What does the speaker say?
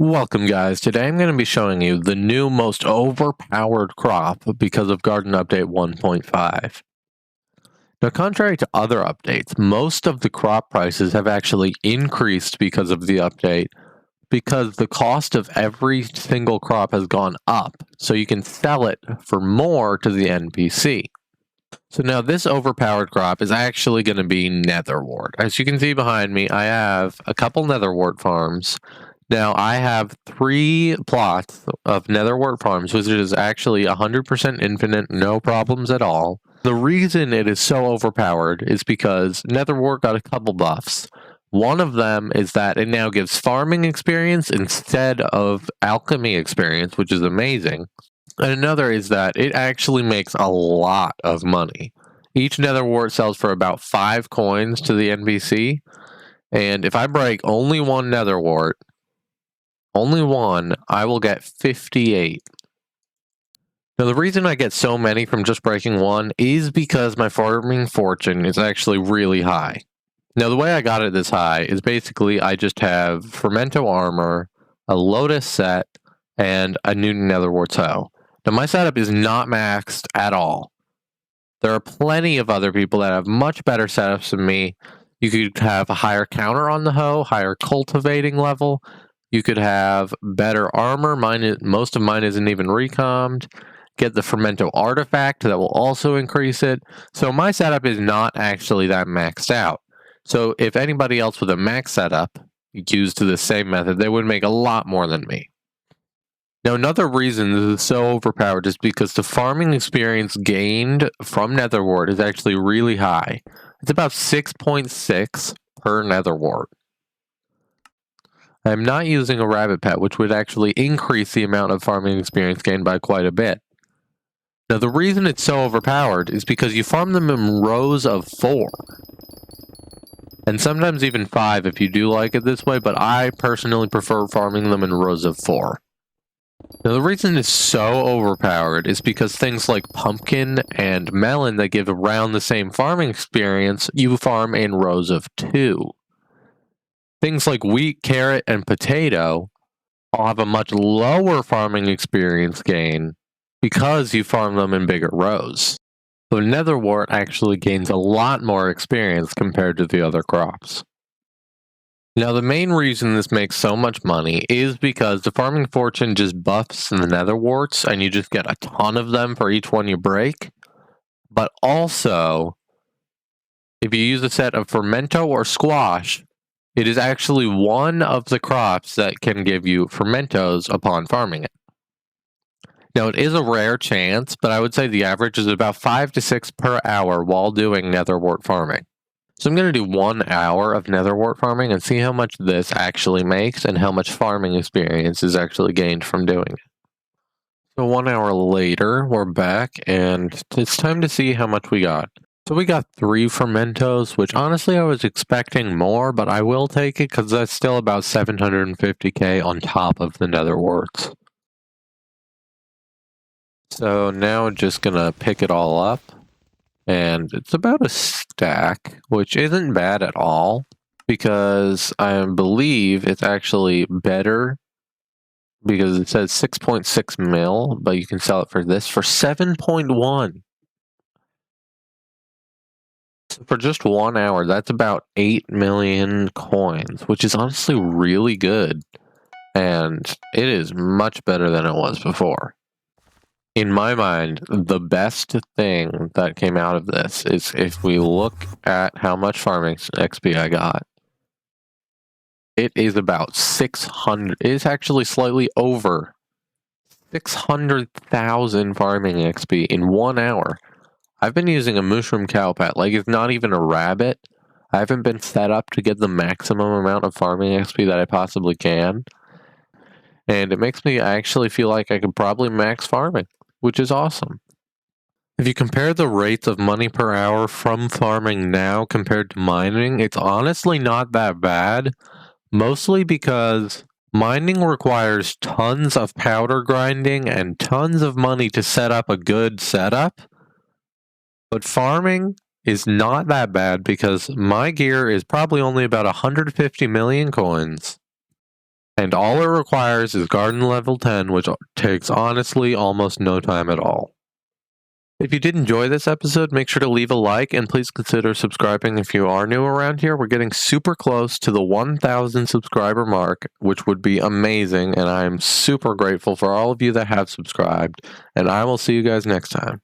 Welcome guys, today I'm going to be showing you the new most overpowered crop because of Garden Update 1.5. Now contrary to other updates, most of the crop prices have actually increased because of the update because the cost of every single crop has gone up, so you can sell it for more to the NPC. So now this overpowered crop is actually going to be netherwart. As you can see behind me, I have a couple netherwart farms. Now, I have 3 plots of netherwart farms, which is actually 100% infinite, no problems at all. The reason it is so overpowered is because netherwart got a couple buffs. One of them is that it now gives farming experience instead of alchemy experience, which is amazing. And another is that it actually makes a lot of money. Each netherwart sells for about 5 coins to the NPC, and if I break only one netherwart, only one, I will get 58. Now, the reason I get so many from just breaking one is because my farming fortune is actually really high. Now, the way I got it this high is basically I just have Fermento armor, a Lotus set, and a new netherwart hoe. Now, my setup is not maxed at all. There are plenty of other people that have much better setups than me. You could have a higher counter on the hoe, higher cultivating level. You could have better armor. Most of mine isn't even recommed. Get the Fermento artifact that will also increase it. So my setup is not actually that maxed out. So if anybody else with a max setup used the same method, they would make a lot more than me. Now, another reason this is so overpowered is because the farming experience gained from netherwart is actually really high. It's about 6.6 per netherwart. I'm not using a rabbit pet, which would actually increase the amount of farming experience gained by quite a bit. Now, the reason it's so overpowered is because you farm them in rows of 4. And sometimes even 5 if you do like it this way, but I personally prefer farming them in rows of 4. Now, the reason it's so overpowered is because things like pumpkin and melon that give around the same farming experience, you farm in rows of 2. Things like wheat, carrot, and potato all have a much lower farming experience gain because you farm them in bigger rows. So netherwart actually gains a lot more experience compared to the other crops. Now, the main reason this makes so much money is because the farming fortune just buffs the netherwarts, and you just get a ton of them for each one you break. But also, if you use a set of fermento or squash, it is actually one of the crops that can give you fermentos upon farming it. Now, it is a rare chance, but I would say the average is about 5 to 6 per hour while doing netherwart farming. So I'm going to do 1 hour of netherwart farming and see how much this actually makes and how much farming experience is actually gained from doing it. So 1 hour later, we're back, and it's time to see how much we got. So we got 3 fermentos, which honestly I was expecting more, but I will take it because that's still about 750k on top of the netherwarts. So now just gonna pick it all up, and it's about a stack, which isn't bad at all, because I believe it's actually better because it says 6.6 mil, but you can sell it for this for 7.1. So for just 1 hour, that's about 8 million coins, which is honestly really good. And it is much better than it was before. In my mind, the best thing that came out of this is if we look at how much farming XP I got. It is about 600, it is actually slightly over 600,000 farming XP in 1 hour. I've been using a mushroom cow pet, like it's not even a rabbit. I haven't been set up to get the maximum amount of farming XP that I possibly can. And it makes me actually feel like I could probably max farming, which is awesome. If you compare the rates of money per hour from farming now compared to mining, it's honestly not that bad. Mostly because mining requires tons of powder grinding and tons of money to set up a good setup. But farming is not that bad because my gear is probably only about 150 million coins. And all it requires is garden level 10, which takes honestly almost no time at all. If you did enjoy this episode, make sure to leave a like and please consider subscribing if you are new around here. We're getting super close to the 1,000 subscriber mark, which would be amazing, and I'm super grateful for all of you that have subscribed, and I will see you guys next time.